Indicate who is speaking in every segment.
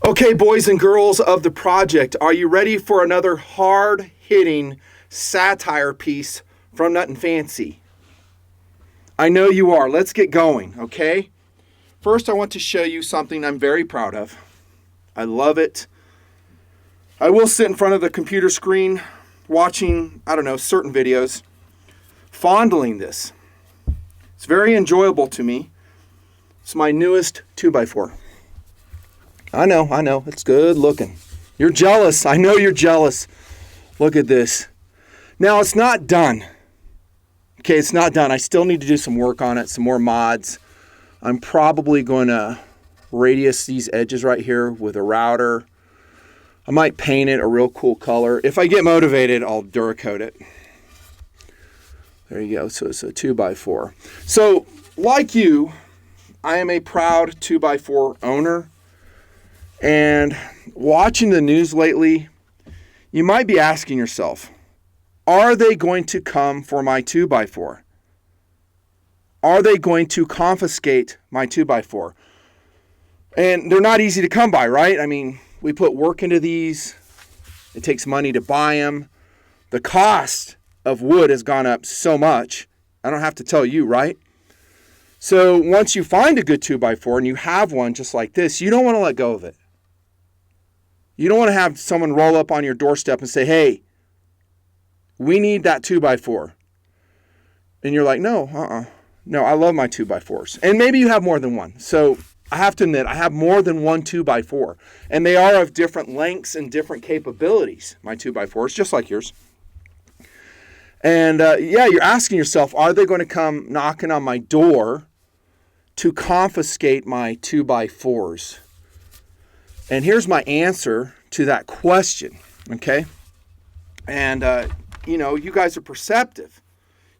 Speaker 1: Okay, boys and girls of the project, are you ready for another hard-hitting satire piece from Nothing Fancy? I know you are. Let's get going, okay? First, I want to show you something I'm very proud of. I love it. I will sit in front of the computer screen watching, certain videos, fondling this. It's very enjoyable to me. It's my newest 2x4. I know, it's good looking. You're jealous. I know you're jealous. Look at this. Now, it's not done. Okay, it's not done. I still need to do some work on it, some more mods. I'm probably going to radius these edges right here with a router. I might paint it a real cool color. If I get motivated, I'll Duracoat it. There you go. So it's a 2x4. So, like you, I am a proud 2x4 owner. And watching the news lately, you might be asking yourself, are they going to come for my 2x4? Are they going to confiscate my 2x4? And they're not easy to come by, right? I mean, we put work into these. It takes money to buy them. The cost of wood has gone up so much. I don't have to tell you, right? So once you find a good 2x4 and you have one just like this, you don't want to let go of it. You don't want to have someone roll up on your doorstep and say, hey, we need that 2x4. And you're like, no, I love my 2x4s. And maybe you have more than one. So I have to admit, I have more than one 2x4. And they are of different lengths and different capabilities, my 2x4s, just like yours. And you're asking yourself, are they going to come knocking on my door to confiscate my 2x4s? And here's my answer to that question, okay? And, you guys are perceptive.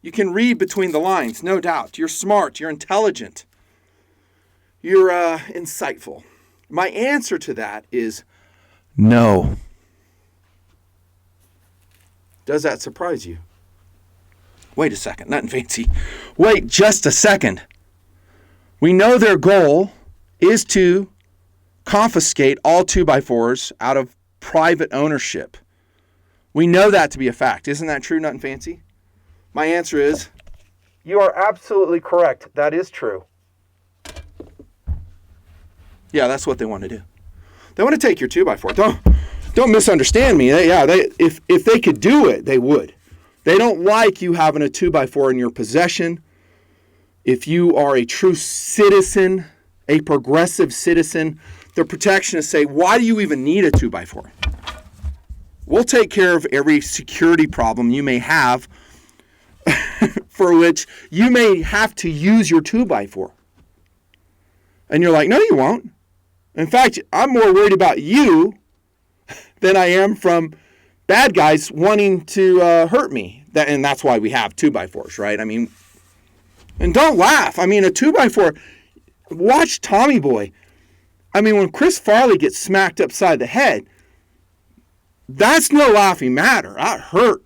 Speaker 1: You can read between the lines, no doubt. You're smart. You're intelligent. You're insightful. My answer to that is no. Does that surprise you? Wait a second. Nothing fancy. Wait just a second. We know their goal is to confiscate all 2x4s out of private ownership. We know that to be a fact. Isn't that true, Nothing Fancy? My answer is, you are absolutely correct. That is true. Yeah, that's what they want to do. They want to take your 2x4. Don't misunderstand me. If they could do it, they would. They don't like you having a 2x4 in your possession. If you are a true citizen, a progressive citizen, the protectionists say, why do you even need a 2x4? We'll take care of every security problem you may have for which you may have to use your 2x4. And you're like, no, you won't. In fact, I'm more worried about you than I am from bad guys wanting to hurt me. And that's why we have 2x4s, right? I mean, and don't laugh. I mean, a 2x4, watch Tommy Boy. I mean, when Chris Farley gets smacked upside the head, that's no laughing matter. That hurt.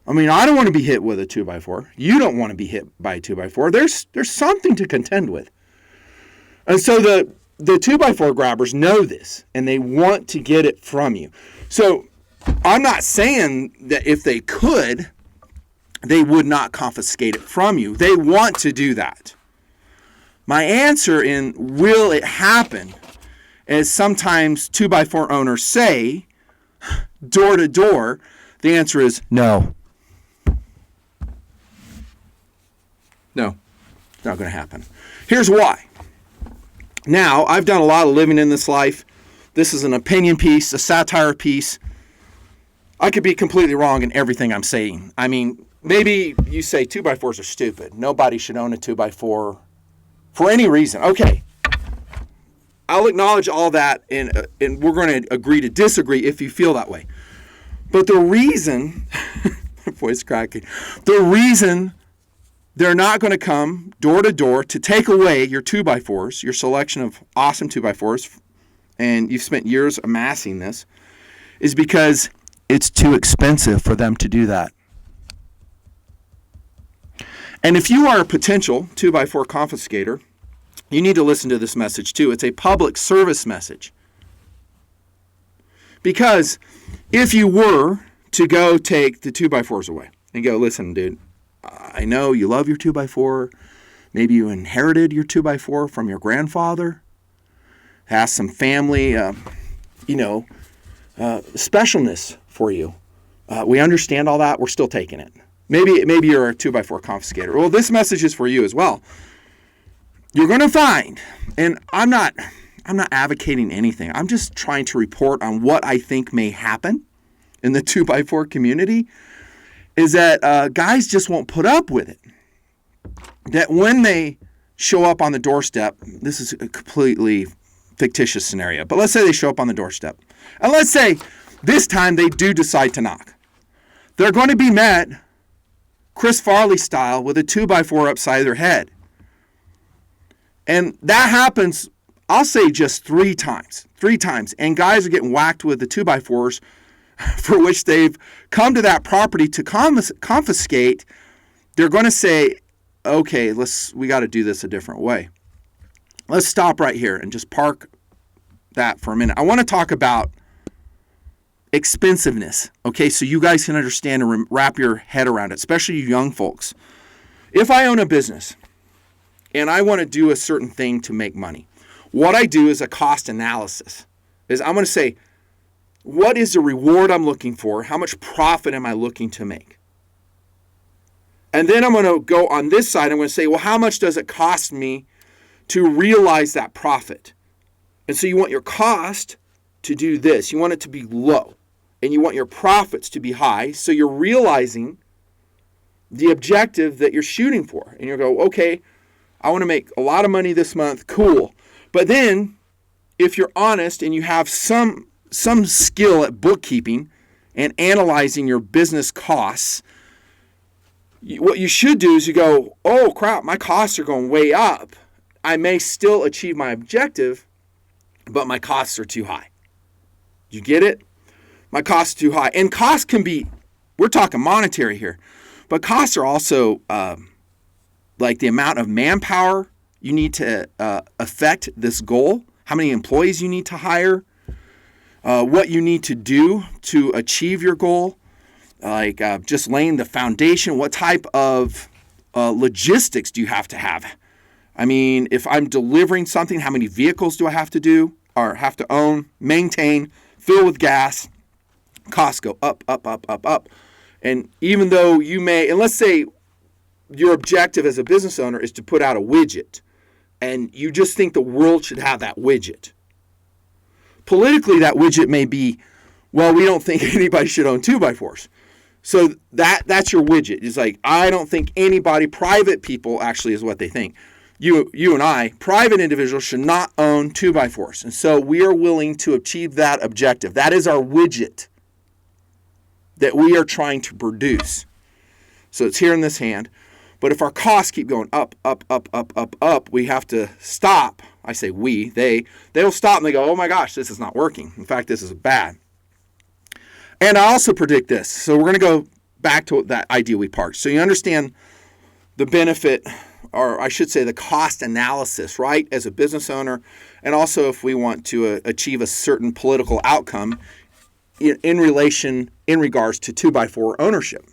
Speaker 1: I mean, I don't want to be hit with a 2x4. You don't want to be hit by a 2x4. There's something to contend with. And so the 2x4 grabbers know this, and they want to get it from you. So I'm not saying that if they could, they would not confiscate it from you. They want to do that. My answer in will it happen, as sometimes 2x4 owners say, door to door, the answer is no. No, it's not going to happen. Here's why. Now, I've done a lot of living in this life. This is an opinion piece, a satire piece. I could be completely wrong in everything I'm saying. I mean, maybe you say 2x4s are stupid. Nobody should own a 2x4 for any reason. Okay. I'll acknowledge all that, and we're going to agree to disagree if you feel that way. But the reason, voice cracking, the reason they're not going to come door to door to take away your 2x4s, your selection of awesome 2x4s, and you've spent years amassing this, is because it's too expensive for them to do that. And if you are a potential 2x4 confiscator, you need to listen to this message too. It's a public service message. Because if you were to go take the 2x4s away and go, listen, dude, I know you love your 2x4. Maybe you inherited your 2x4 from your grandfather. Has some family, specialness for you. We understand all that. We're still taking it. Maybe you're a 2x4 confiscator. Well, this message is for you as well. You're going to find, and I'm not advocating anything. I'm just trying to report on what I think may happen in the 2x4 community, is that guys just won't put up with it. That when they show up on the doorstep, this is a completely fictitious scenario, but let's say they show up on the doorstep. And let's say this time they do decide to knock. They're going to be met Chris Farley style with a 2x4 upside their head. And that happens, I'll say just 3 times. 3 times. And guys are getting whacked with the 2x4s for which they've come to that property to confiscate. They're going to say, okay, we got to do this a different way. Let's stop right here and just park that for a minute. I want to talk about expensiveness, okay, so you guys can understand and wrap your head around it, especially you young folks. If I own a business and I want to do a certain thing to make money, what I do is a cost analysis. I'm going to say, what is the reward I'm looking for? How much profit am I looking to make? And then I'm going to go on this side. I'm going to say, well, how much does it cost me to realize that profit? And so you want your cost to do this. You want it to be low. And you want your profits to be high. So you're realizing the objective that you're shooting for. And you go, okay, I want to make a lot of money this month. Cool. But then if you're honest and you have some skill at bookkeeping and analyzing your business costs, what you should do is you go, oh crap, my costs are going way up. I may still achieve my objective, but my costs are too high. You get it? My costs are too high. And costs can be, we're talking monetary here, but costs are also like the amount of manpower you need to affect this goal, how many employees you need to hire, what you need to do to achieve your goal, like just laying the foundation. What type of logistics do you have to have? I mean, if I'm delivering something, how many vehicles do I have to do or have to own, maintain, fill with gas? Costs go up, up, up, up, up. And even though you may, and let's say your objective as a business owner is to put out a widget, and you just think the world should have that widget. Politically, that widget may be, well, we don't think anybody should own 2x4s. So that's your widget. It's like, I don't think anybody, private people actually is what they think. You and I, private individuals, should not own 2x4s. And so we are willing to achieve that objective. That is our widget that we are trying to produce. So it's here in this hand. But if our costs keep going up, up, up, up, up, up, we have to stop. I say we, they'll stop and they go, oh my gosh, this is not working. In fact, this is bad. And I also predict this. So we're going to go back to that idea we parked. So you understand the benefit, or I should say the cost analysis, right, as a business owner, and also if we want to achieve a certain political outcome in regards to 2x4 ownership.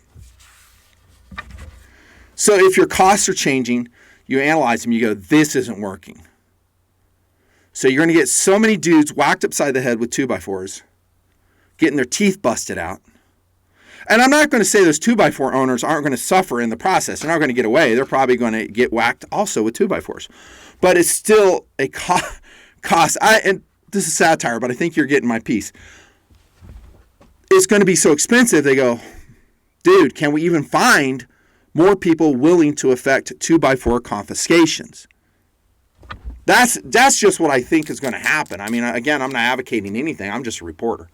Speaker 1: So if your costs are changing, you analyze them, you go, this isn't working. So you're going to get so many dudes whacked upside the head with 2x4s, getting their teeth busted out. And I'm not going to say those 2x4 owners aren't going to suffer in the process. They're not going to get away. They're probably going to get whacked also with 2x4s. But it's still a cost. And this is satire, but I think you're getting my piece. It's going to be so expensive, they go, dude, can we even find more people willing to effect 2x4 confiscations? That's just what I think is going to happen. I mean, again, I'm not advocating anything. I'm just a reporter.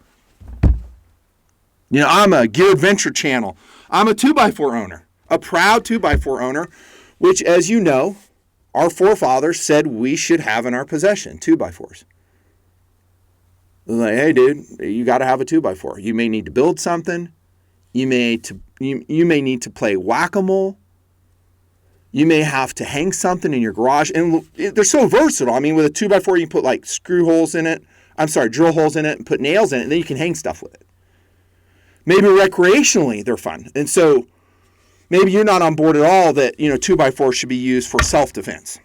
Speaker 1: You know, I'm a Gear Adventure channel. I'm a 2x4 owner, a proud 2x4 owner, which, as you know, our forefathers said we should have in our possession, 2x4s. They're like, hey, dude, you got to have a 2x4. You may need to build something. You may need to play whack-a-mole. You may have to hang something in your garage. And they're so versatile. I mean, with a 2x4, you can put like screw holes in it, drill holes in it and put nails in it, and then you can hang stuff with it. Maybe recreationally they're fun. And so maybe you're not on board at all that, 2x4 should be used for self-defense.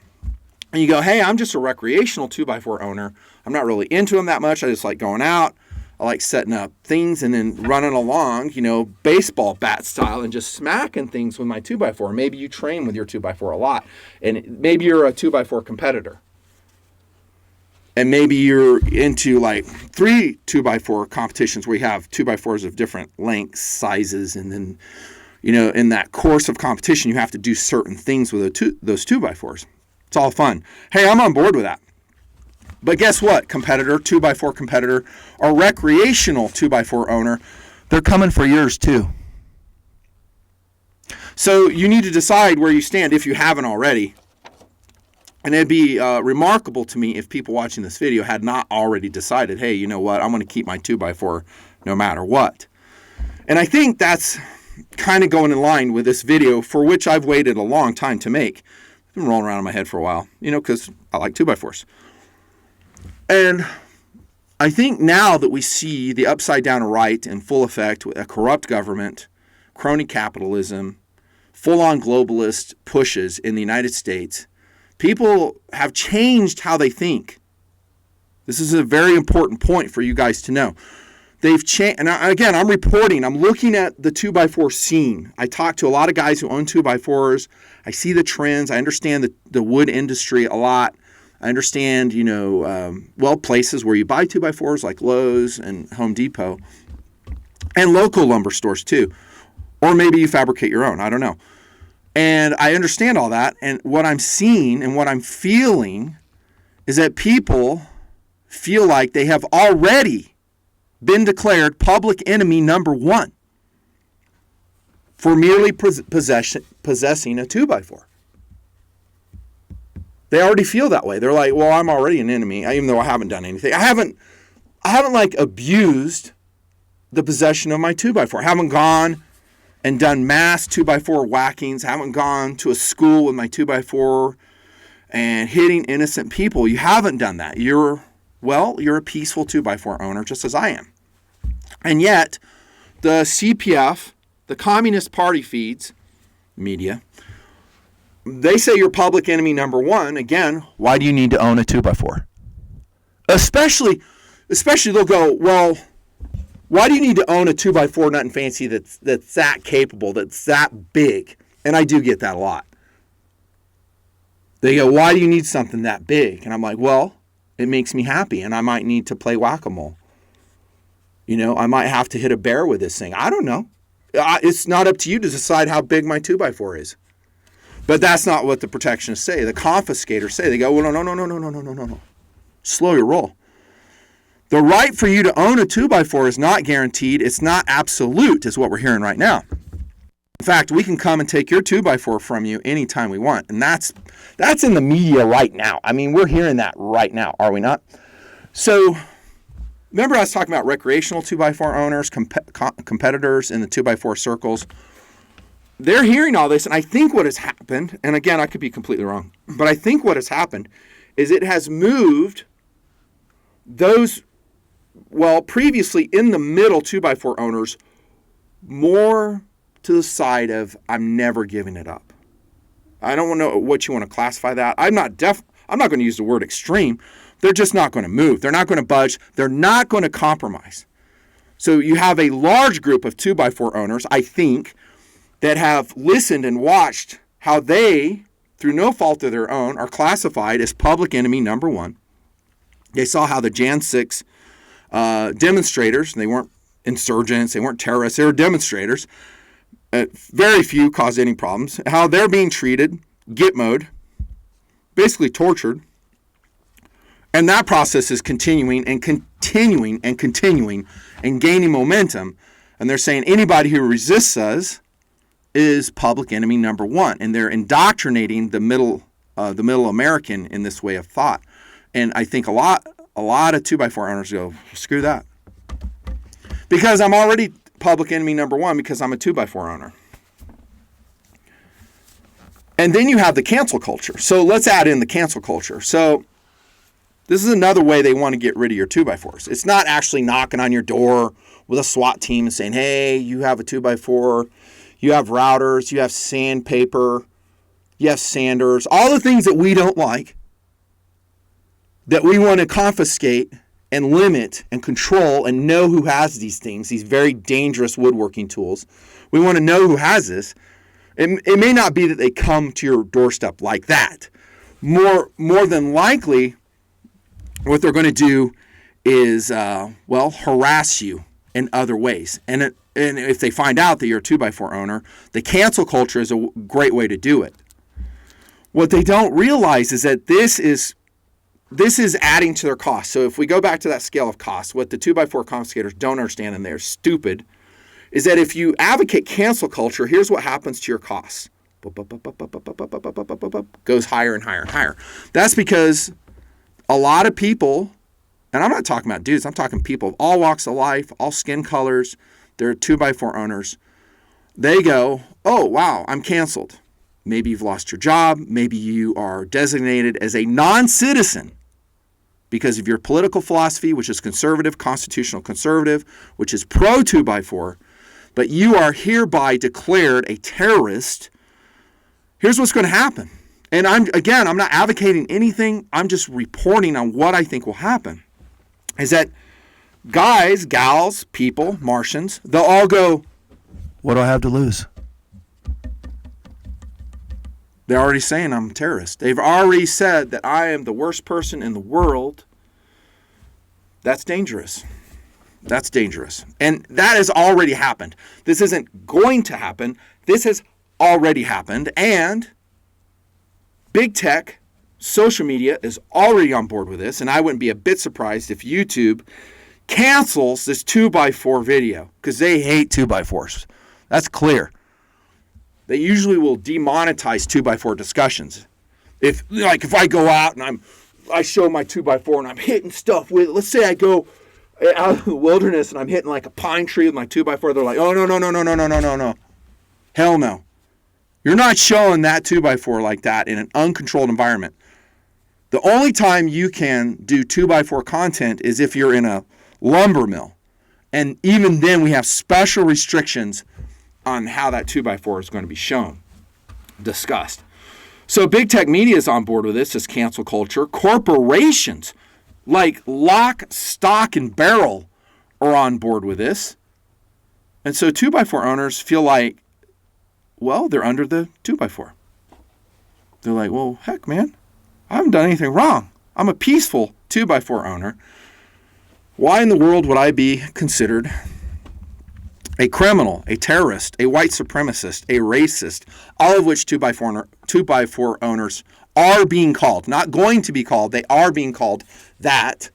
Speaker 1: And you go, hey, I'm just a recreational 2x4 owner. I'm not really into them that much. I just like going out. I like setting up things and then running along, baseball bat style and just smacking things with my 2x4. Maybe you train with your 2x4 a lot. And maybe you're a 2x4 competitor. And maybe you're into like 3 2x4 competitions where you have 2x4s of different lengths, sizes, and then, in that course of competition, you have to do certain things with those 2x4s. It's all fun. Hey, I'm on board with that. But guess what? Competitor, 2x4 competitor, or recreational 2x4 owner, they're coming for yours too. So you need to decide where you stand if you haven't already. And it'd be remarkable to me if people watching this video had not already decided, hey, you know what? I'm going to keep my 2x4 no matter what. And I think that's kind of going in line with this video, for which I've waited a long time to make. It's been rolling around in my head for a while, because I like 2x4s. And I think now that we see the upside down right in full effect with a corrupt government, crony capitalism, full-on globalist pushes in the United States, people have changed how they think. This is a very important point for you guys to know. They've changed, and again, I'm looking at the 2x4 scene. I talk to a lot of guys who own 2x4s. I see the trends. I understand the wood industry a lot. I understand, places where you buy 2x4s like Lowe's and Home Depot, and local lumber stores too. Or maybe you fabricate your own. I don't know. And I understand all that. And what I'm seeing and what I'm feeling is that people feel like they have already been declared public enemy number one for merely possessing a 2x4. They already feel that way. They're like, well, I'm already an enemy, even though I haven't done anything. I haven't abused the possession of my 2x4. I haven't gone and done mass 2x4 whackings. I haven't gone to a school with my 2x4 and hitting innocent people. You haven't done that. You're a peaceful 2x4 owner, just as I am. And yet, the CPF, the Communist Party feeds, media, they say you're public enemy number one. Again, why do you need to own a 2x4? Especially they'll go, well, why do you need to own a 2x4 nothing fancy that's that capable, that's that big? And I do get that a lot. They go, why do you need something that big? And I'm like, well, it makes me happy, and I might need to play whack-a-mole. I might have to hit a bear with this thing. I don't know. It's not up to you to decide how big my 2x4 is. But that's not what the protectionists say. The confiscators say. They go, well, no. Slow your roll. The right for you to own a 2x4 is not guaranteed. It's not absolute, is what we're hearing right now. In fact, we can come and take your 2x4 from you anytime we want. And that's in the media right now. I mean, we're hearing that right now, are we not? So, remember I was talking about recreational 2x4 owners, competitors in the 2x4 circles. They're hearing all this, and I think what has happened, and again, I could be completely wrong, but I think what has happened is it has moved those, previously in the middle 2x4 owners more to the side of, I'm never giving it up. I don't know what you want to classify that. I'm not going to use the word extreme. They're just not going to move. They're not going to budge. They're not going to compromise. So you have a large group of 2x4 owners, I think, that have listened and watched how they, through no fault of their own, are classified as public enemy number one. They saw how the Jan 6 demonstrators, they weren't insurgents, they weren't terrorists, they were demonstrators. Very few caused any problems. How they're being treated, Gitmoed, basically tortured. And that process is continuing and continuing and continuing and gaining momentum. And they're saying anybody who resists us is public enemy number one, and they're indoctrinating the middle American in this way of thought. And I think a lot of 2x4 owners go, screw that, because I'm already public enemy number one because I'm a 2x4 owner. And then you have the cancel culture. So let's add in the cancel culture. So This is another way they want to get rid of your 2x4s. It's not actually knocking on your door with a SWAT team and saying, hey, you have a 2x4, you have routers, you have sandpaper, you have sanders, all the things that we don't like, that we want to confiscate and limit and control and know who has these things, these very dangerous woodworking tools. We want to know who has this. It may not be that they come to your doorstep like that. More than likely, what they're going to do is, harass you in other ways. And if they find out that you're a 2x4 owner, the cancel culture is a great way to do it. What they don't realize is that this is adding to their cost. So if we go back to that scale of cost, what the 2x4 confiscators don't understand, and they're stupid, is that if you advocate cancel culture, here's what happens to your costs. Goes higher and higher and higher. That's because a lot of people, and I'm not talking about dudes, I'm talking people of all walks of life, all skin colors, they're 2x4 owners. They go, oh, wow, I'm canceled. Maybe you've lost your job. Maybe you are designated as a non-citizen because of your political philosophy, which is conservative, constitutional conservative, which is pro 2x4. But you are hereby declared a terrorist. Here's what's going to happen. And I'm not advocating anything. I'm just reporting on what I think will happen. Is that guys, gals, people, Martians, they'll all go, what do I have to lose? They're already saying I'm a terrorist. They've already said that I am the worst person in the world. That's dangerous. That's dangerous. And that has already happened. This isn't going to happen. This has already happened. And big tech, social media is already on board with this. And I wouldn't be a bit surprised if YouTube cancels this 2x4 video because they hate 2x4s. That's clear. They usually will demonetize 2x4 discussions. If I go out and I show my 2x4 and I'm hitting stuff with it. Let's say I go out of the wilderness and I'm hitting like a pine tree with my 2x4. They're like, oh, no. Hell no. You're not showing that 2x4 like that in an uncontrolled environment. The only time you can do 2x4 content is if you're in a lumber mill. And even then we have special restrictions on how that 2x4 is going to be shown, discussed. So big tech media is on board with this cancel culture. Corporations like lock, stock, and barrel are on board with this. And so 2x4 owners feel like, well, they're under the 2x4. They're like, well, heck, man, I haven't done anything wrong. I'm a peaceful 2x4 owner. Why in the world would I be considered a criminal, a terrorist, a white supremacist, a racist, all of which 2x4 owners are being called? Not going to be called, they are being called that.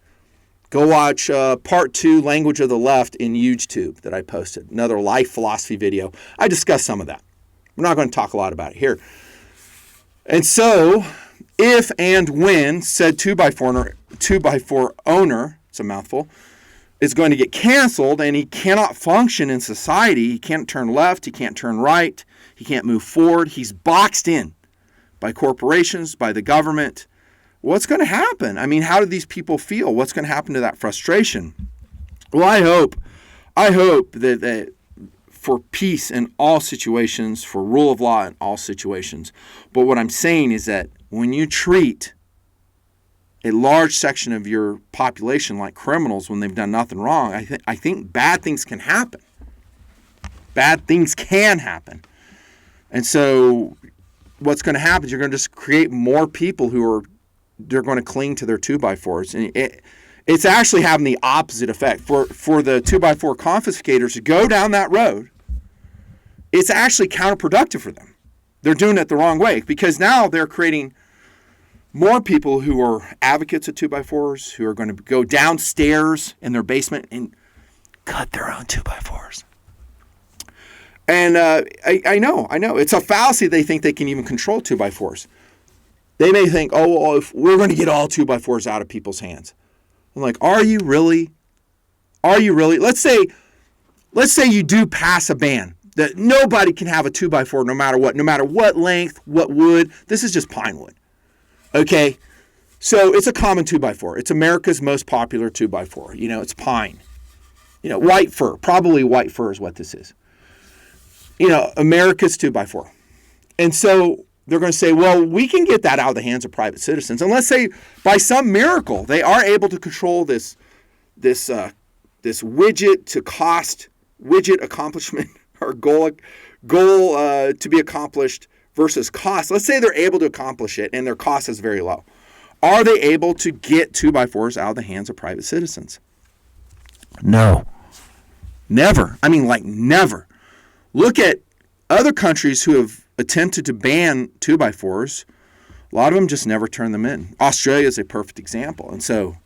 Speaker 1: Go watch part 2, Language of the Left, in YouTube that I posted. Another life philosophy video. I discussed some of that. We're not going to talk a lot about it here. And so, if and when said 2x4 owner, it's a mouthful, is going to get canceled and he cannot function in society, he can't turn left, he can't turn right, he can't move forward, he's boxed in by corporations, by the government. What's going to happen? I mean, how do these people feel? What's going to happen to that frustration? Well, I hope that for peace in all situations, for rule of law in all situations. But what I'm saying is that when you treat a large section of your population like criminals when they've done nothing wrong, I think bad things can happen. Bad things can happen. And so what's going to happen is you're going to just create more people they're going to cling to their 2x4s. And it's actually having the opposite effect. For the 2x4 confiscators to go down that road, it's actually counterproductive for them. They're doing it the wrong way because now they're creating more people who are advocates of 2x4s, who are going to go downstairs in their basement and cut their own 2x4s. And I know. It's a fallacy they think they can even control 2x4s. They may think, oh, well, if we're going to get all 2x4s out of people's hands. I'm like, are you really? Are you really? Let's say you do pass a ban that nobody can have a 2x4 no matter what length, what wood. This is just pine wood. Okay, So it's a common 2x4. It's America's most popular 2x4. It's pine. White fir. Probably white fir is what this is. America's 2x4. And so they're going to say, well, we can get that out of the hands of private citizens. And let's say by some miracle, they are able to control this widget to cost, widget accomplishment or goal to be accomplished versus cost. Let's say they're able to accomplish it and their cost is very low. Are they able to get 2x4s out of the hands of private citizens? No. Never. Never. Look at other countries who have attempted to ban 2x4s. A lot of them just never turn them in. Australia is a perfect example. And so,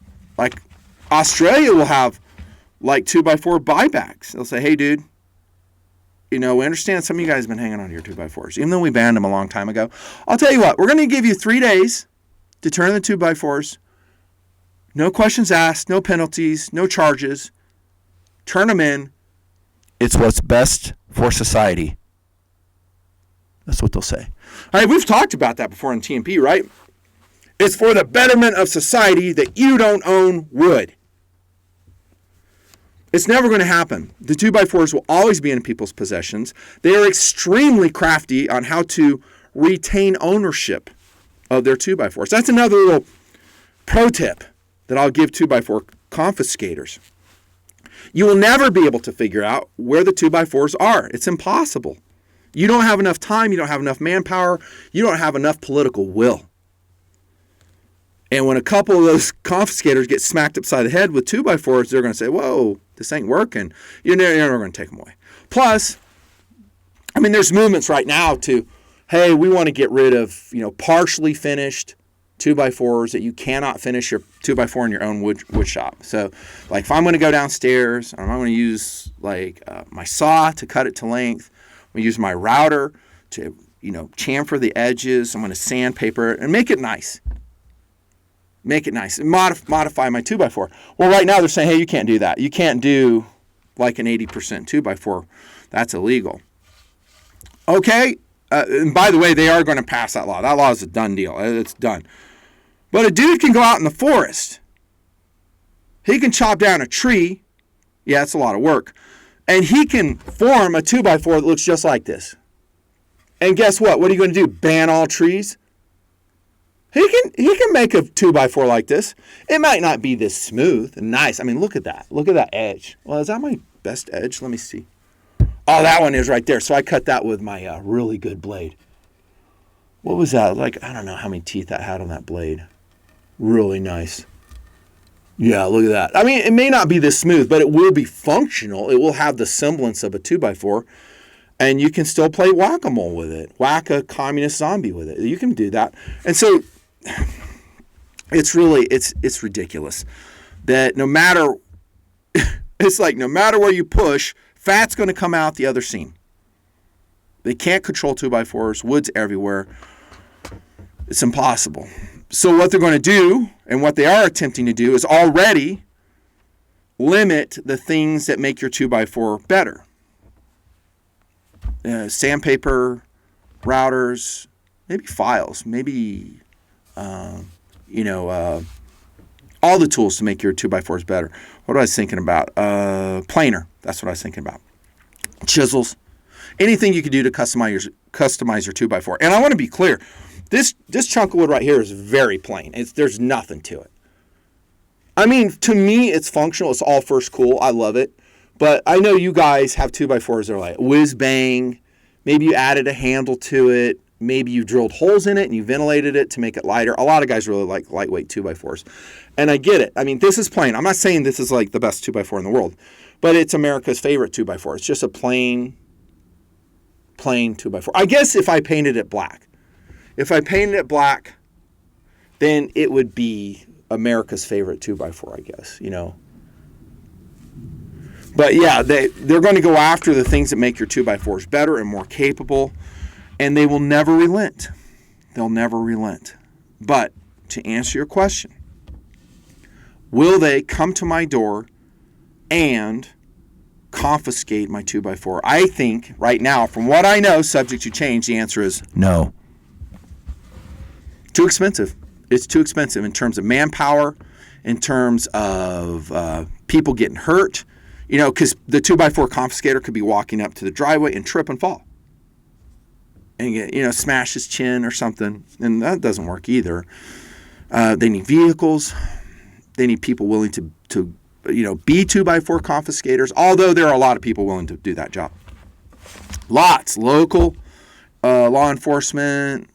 Speaker 1: Australia will have 2x4 buybacks. They'll say, hey, dude, we understand some of you guys have been hanging on to your 2x4s, even though we banned them a long time ago. I'll tell you what, we're going to give you 3 days to turn in the 2x4s. No questions asked, no penalties, no charges. Turn them in. It's what's best for society. That's what they'll say. All right, we've talked about that before in TMP, right? It's for the betterment of society that you don't own wood. It's never going to happen. The 2x4s will always be in people's possessions. They are extremely crafty on how to retain ownership of their 2x4s. That's another little pro tip that I'll give 2x4 confiscators. You will never be able to figure out where the 2x4s are. It's impossible. You don't have enough time. You don't have enough manpower. You don't have enough political will. And when a couple of those confiscators get smacked upside the head with 2x4s, they're going to say, whoa, this ain't working. You're never going to take them away. Plus, there's movements right now to, hey, we want to get rid of, partially finished 2x4s that you cannot finish your 2x4 in your own wood shop. So, if I'm going to go downstairs, I'm going to use, my saw to cut it to length. I'm going to use my router to, chamfer the edges. I'm going to sandpaper it and make it nice. Make it nice. Modify my 2x4. Well, right now they're saying, hey, you can't do that. You can't do an 80% 2x4. That's illegal. Okay. And by the way, they are going to pass that law. That law is a done deal. It's done. But a dude can go out in the forest. He can chop down a tree. Yeah, it's a lot of work. And he can form a 2x4 that looks just like this. And guess what? What are you going to do? Ban all trees? He can make a 2x4 like this. It might not be this smooth and nice. Look at that. Look at that edge. Well, is that my best edge? Let me see. Oh, that one is right there. So I cut that with my really good blade. What was that? I don't know how many teeth that had on that blade. Really nice. Yeah, look at that. It may not be this smooth, but it will be functional. It will have the semblance of a 2x4. And you can still play whack-a-mole with it. Whack a communist zombie with it. You can do that. And so it's ridiculous that no matter where you push, fat's going to come out the other seam. They can't control 2x4s. Wood's everywhere. It's impossible. So what they're going to do, and what they are attempting to do, is already limit the things that make your 2x4 better. Sandpaper, routers, maybe files, maybe, all the tools to make your 2x4s better. What was I thinking about? Planer. That's what I was thinking about. Chisels. Anything you can do to customize your 2x4. And I want to be clear. This chunk of wood right here is very plain. There's nothing to it. To me, it's functional. It's all first cool. I love it. But I know you guys have 2x4s that are like whiz bang. Maybe you added a handle to it. Maybe you drilled holes in it and you ventilated it to make it lighter. A lot of guys really like lightweight 2x4s. And I get it. This is plain. I'm not saying this is the best 2x4 in the world. But it's America's favorite 2x4. It's just a plain 2x4. I guess if I painted it black. If I painted it black, then it would be America's favorite 2x4, I guess, But yeah, they're going to go after the things that make your 2x4s better and more capable, and they will never relent. They'll never relent. But to answer your question, will they come to my door and confiscate my 2x4? I think right now, from what I know, subject to change, the answer is no. Too expensive. It's too expensive in terms of manpower, in terms of people getting hurt. Because the 2x4 confiscator could be walking up to the driveway and trip and fall. And get, smash his chin or something. And that doesn't work either. They need vehicles. They need people willing to be 2x4 confiscators, although there are a lot of people willing to do that job. Lots. Local law enforcement,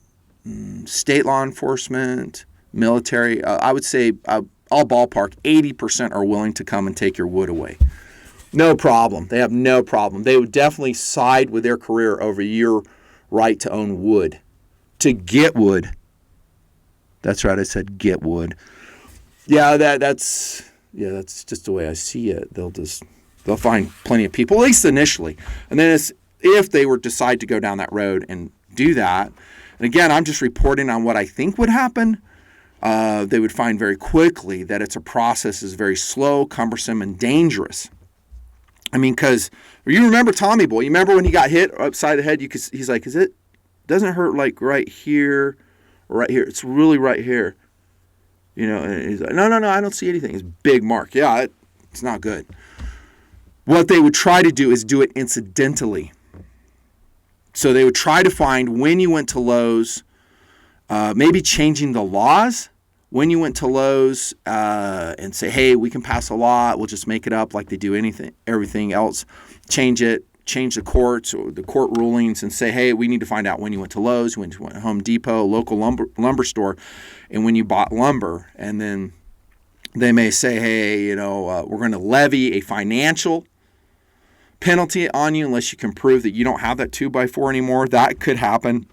Speaker 1: state law enforcement, military. I would say I'll ballpark 80% are willing to come and take your wood away. No problem. They have no problem. They would definitely side with their career over your right to own wood, to get wood. That's right. I said get wood. Yeah, that's just the way I see it. They'll find plenty of people, at least initially. And then if they would decide to go down that road and do that, and again, I'm just reporting on what I think would happen, they would find very quickly that it's a process is very slow, cumbersome, and dangerous. I mean, because you remember Tommy Boy. You remember when he got hit upside the head? He's like, doesn't it hurt like right here or right here? It's really right here. And he's like, no, I don't see anything. It's a big mark. Yeah, it's not good. What they would try to do is do it incidentally. So they would try to find when you went to Lowe's, maybe changing the laws when you went to Lowe's and say, hey, we can pass a law. We'll just make it up like they do everything else. Change the courts or the court rulings and say, hey, we need to find out when you went to Lowe's, you went to Home Depot, local lumber store, and when you bought lumber. And then they may say, hey, we're going to levy a financial penalty on you unless you can prove that you don't have that 2x4 anymore. That could happen.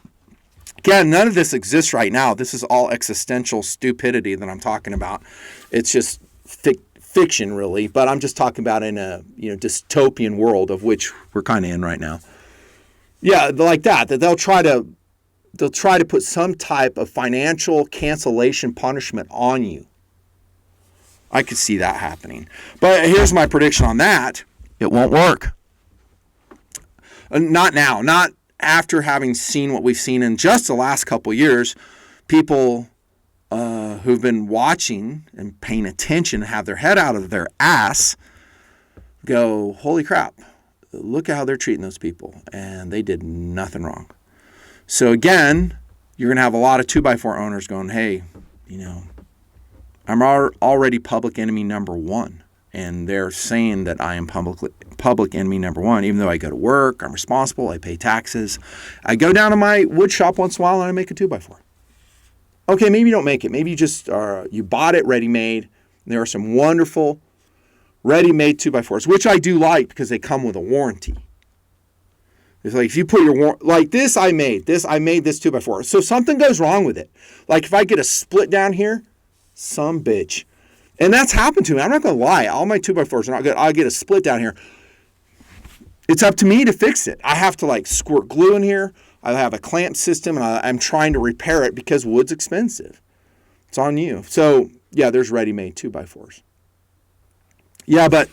Speaker 1: Again, none of this exists right now. This is all existential stupidity that I'm talking about. It's just fiction, really. But I'm just talking about in a dystopian world of which we're kind of in right now. Yeah, like that they'll try to put some type of financial cancellation punishment on you. I could see that happening. But here's my prediction on that: it won't work. Not now. Not after having seen what we've seen in just the last couple of years. People who've been watching and paying attention, have their head out of their ass, go, holy crap, look at how they're treating those people. And they did nothing wrong. So again, you're going to have a lot of 2x4 owners going, hey, I'm already public enemy number one. And they're saying that I am public enemy number one, even though I go to work, I'm responsible, I pay taxes. I go down to my wood shop once in a while and I make a 2x4. Okay, maybe you don't make it. Maybe you just you bought it ready-made. There are some wonderful ready-made 2x4s, which I do like because they come with a warranty. It's like if you put like this, I made this 2x4. So something goes wrong with it. Like if I get a split down here, some bitch. And that's happened to me. I'm not going to lie. All my 2x4s are not good. I'll get a split down here. It's up to me to fix it. I have to squirt glue in here. I have a clamp system, and I'm trying to repair it because wood's expensive. It's on you. So, yeah, there's ready-made 2x4s. Yeah, but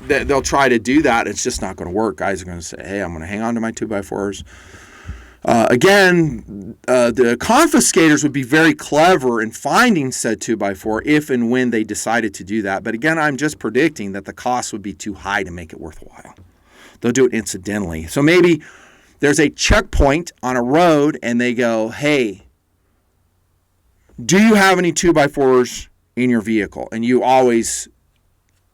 Speaker 1: they'll try to do that. It's just not going to work. Guys are going to say, hey, I'm going to hang on to my 2x4s. Again, the confiscators would be very clever in finding said 2x4 if and when they decided to do that. But again, I'm just predicting that the cost would be too high to make it worthwhile. They'll do it incidentally. So maybe there's a checkpoint on a road and they go, hey, do you have any 2x4s in your vehicle? And you always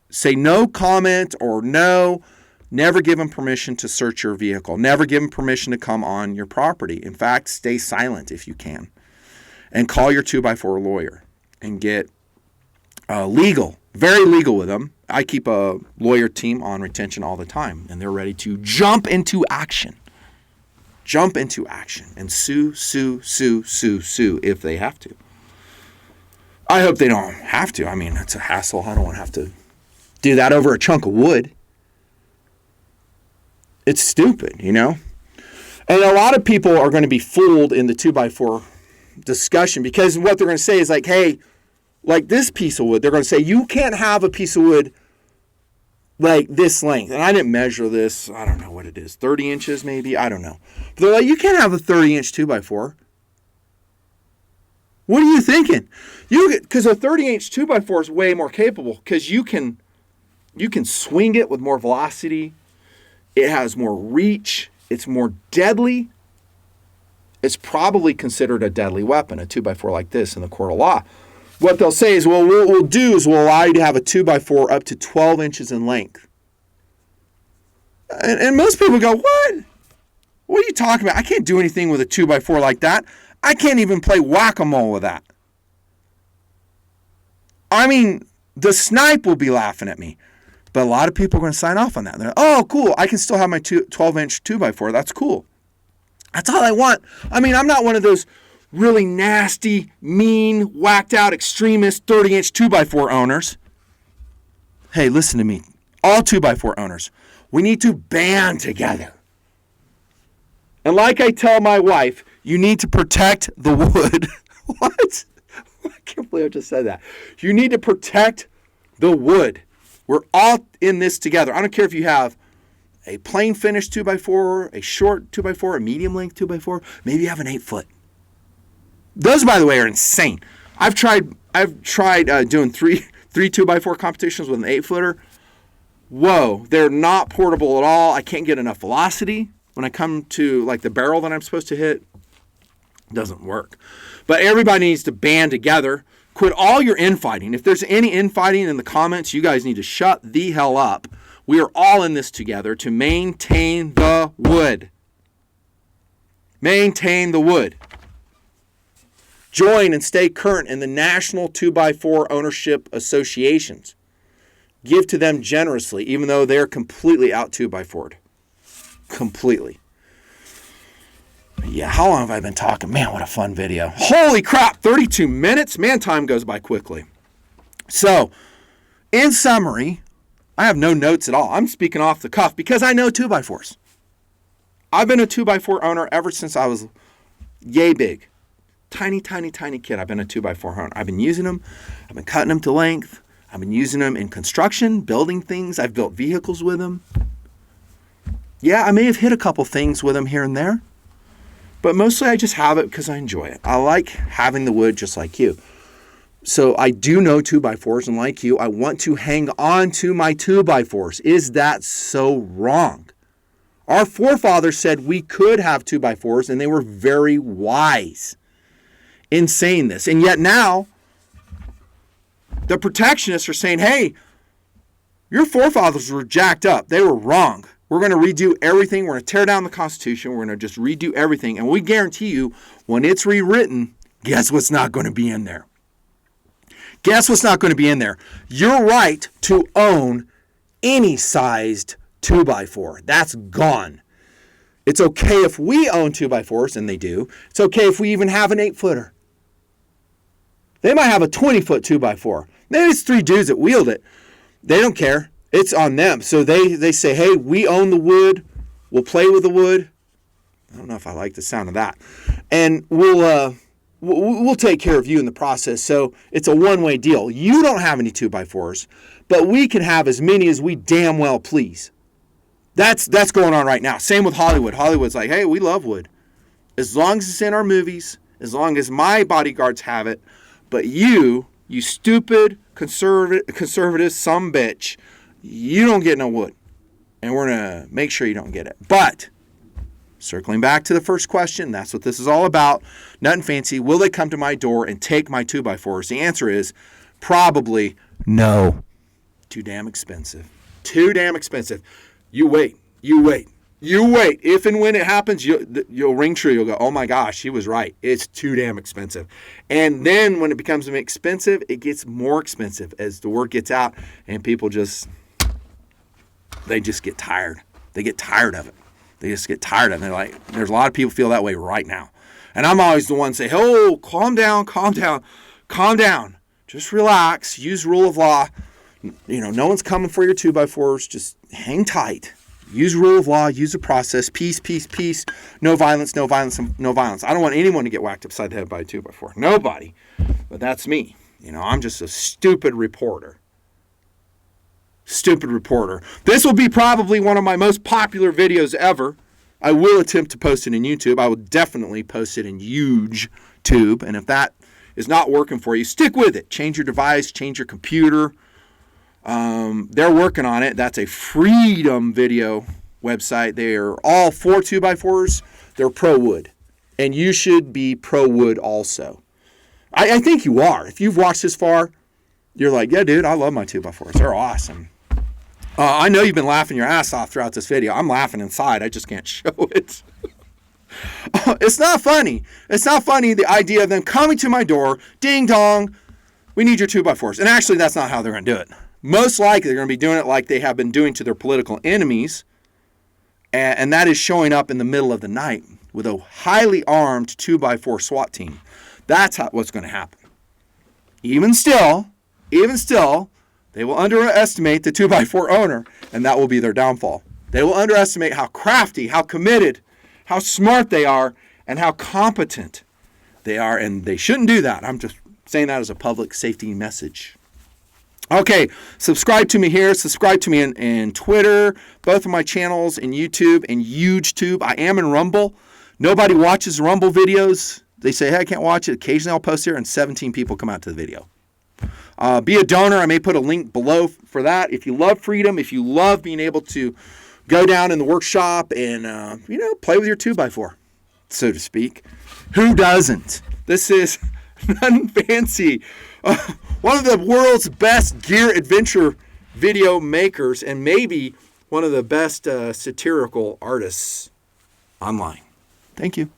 Speaker 1: say no comment or no. Never give them permission to search your vehicle. Never give them permission to come on your property. In fact, stay silent if you can. And call your 2x4 lawyer and get legal, very legal with them. I keep a lawyer team on retention all the time, and they're ready to jump into action. Jump into action and sue if they have to. I hope they don't have to. I mean, it's a hassle. I don't want to have to do that over a chunk of wood. It's stupid, And a lot of people are going to be fooled in the 2x4 discussion because what they're going to say is like, hey, like this piece of wood, they're going to say, you can't have a piece of wood like this length. And I didn't measure this. I don't know what it is. 30 inches maybe? I don't know. But they're like, you can't have a 30-inch 2x4. What are you thinking? Because a 30-inch 2x4 is way more capable because you can swing it with more velocity. It has more reach. It's more deadly. It's probably considered a deadly weapon, a 2x4 like this in the court of law. What they'll say is, well, what we'll do is we'll allow you to have a 2x4 up to 12 inches in length. And most people go, what? What are you talking about? I can't do anything with a 2x4 like that. I can't even play whack-a-mole with that. I mean, the snipe will be laughing at me. But a lot of people are going to sign off on that. They're like, oh, cool. I can still have my 12-inch 2x4. That's cool. That's all I want. I mean, I'm not one of those really nasty, mean, whacked-out, extremist 30-inch 2x4 owners. Hey, listen to me. All 2x4 owners, we need to band together. And like I tell my wife, you need to protect the wood. What? I can't believe I just said that. You need to protect the wood. We're all in this together. I don't care if you have a plain finish 2x4, a short 2x4, a medium length 2x4, maybe you have an 8-foot. Those, by the way, are insane. I've tried doing three 2x4 competitions with an 8-footer. Whoa, they're not portable at all. I can't get enough velocity when I come to like the barrel that I'm supposed to hit. It doesn't work. But everybody needs to band together. Quit all your infighting. If there's any infighting in the comments, you guys need to shut the hell up. We are all in this together to maintain the wood. Maintain the wood. Join and stay current in the National 2x4 Ownership Associations. Give to them generously, even though they're completely out 2x4'd. Completely. Yeah, how long have I been talking? Man, what a fun video. Holy crap, 32 minutes? Man, time goes by quickly. So, in summary, I have no notes at all. I'm speaking off the cuff because I know 2x4s. I've been a 2x4 owner ever since I was yay big. Tiny, tiny, tiny kid. I've been a 2x4 owner. I've been using them. I've been cutting them to length. I've been using them in construction, building things. I've built vehicles with them. Yeah, I may have hit a couple things with them here and there. But mostly I just have it because I enjoy it. I like having the wood just like you. So I do know 2x4s, and like you, I want to hang on to my 2x4s. Is that so wrong? Our forefathers said we could have 2x4s, and they were very wise in saying this. And yet now, the protectionists are saying, hey, your forefathers were jacked up. They were wrong. We're going to redo everything. We're going to tear down the Constitution. We're going to just redo everything. And we guarantee you, when it's rewritten, guess what's not going to be in there? Guess what's not going to be in there? Your right to own any sized 2x4. That's gone. It's okay if we own 2x4s, and they do. It's okay if we even have an 8-footer. They might have a 20-foot 2x4. Maybe it's 3 dudes that wield it. They don't care. It's on them. So they say, hey, we own the wood. We'll play with the wood. I don't know if I like the sound of that. And we'll take care of you in the process. So it's a one-way deal. You don't have any 2x4s, but we can have as many as we damn well please. That's going on right now. Same with Hollywood. Hollywood's like, hey, we love wood. As long as it's in our movies, as long as my bodyguards have it, but you stupid conservative sumbitch, you don't get no wood. And we're going to make sure you don't get it. But circling back to the first question, that's what this is all about. Nothing fancy. Will they come to my door and take my 2x4s? The answer is probably no. Too damn expensive. Too damn expensive. You wait. If and when it happens, you'll ring true. You'll go, oh my gosh, he was right. It's too damn expensive. And then when it becomes expensive, it gets more expensive as the word gets out and people they just get tired. They get tired of it. They just get tired of it. They're like, there's a lot of people feel that way right now. And I'm always the one to say, oh, calm down. Just relax. Use rule of law. No one's coming for your 2x4s. Just hang tight. Use rule of law. Use a process. Peace. No violence. I don't want anyone to get whacked upside the head by a 2x4. Nobody. But that's me. I'm just a stupid reporter. This will be probably one of my most popular videos ever. I will attempt to post it in YouTube. I will definitely post it in huge tube. And if that is not working for you, stick with it. Change your device, change your computer. They're working on it. That's a Freedom Video website. They are all 4 2x4s. They're pro wood. And you should be pro wood also. I think you are. If you've watched this far, you're like, yeah, dude, I love my 2x4s. They're awesome. I know you've been laughing your ass off throughout this video. I'm laughing inside. I just can't show it. It's not funny. It's not funny, the idea of them coming to my door, ding dong, we need your 2x4s. And actually, that's not how they're going to do it. Most likely, they're going to be doing it like they have been doing to their political enemies. And that is showing up in the middle of the night with a highly armed 2x4 SWAT team. That's what's going to happen. Even still, they will underestimate the 2x4 owner, and that will be their downfall. They will underestimate how crafty, how committed, how smart they are, and how competent they are, and they shouldn't do that. I'm just saying that as a public safety message. Okay, subscribe to me here. Subscribe to me in Twitter, both of my channels, in YouTube and YouTube. I am in Rumble. Nobody watches Rumble videos. They say, hey, I can't watch it. Occasionally I'll post here, and 17 people come out to the video. Be a donor. I may put a link below for that. If you love freedom, if you love being able to go down in the workshop and, play with your 2x4, so to speak. Who doesn't? This is nothing fancy. One of the world's best gear adventure video makers and maybe one of the best satirical artists online. Thank you.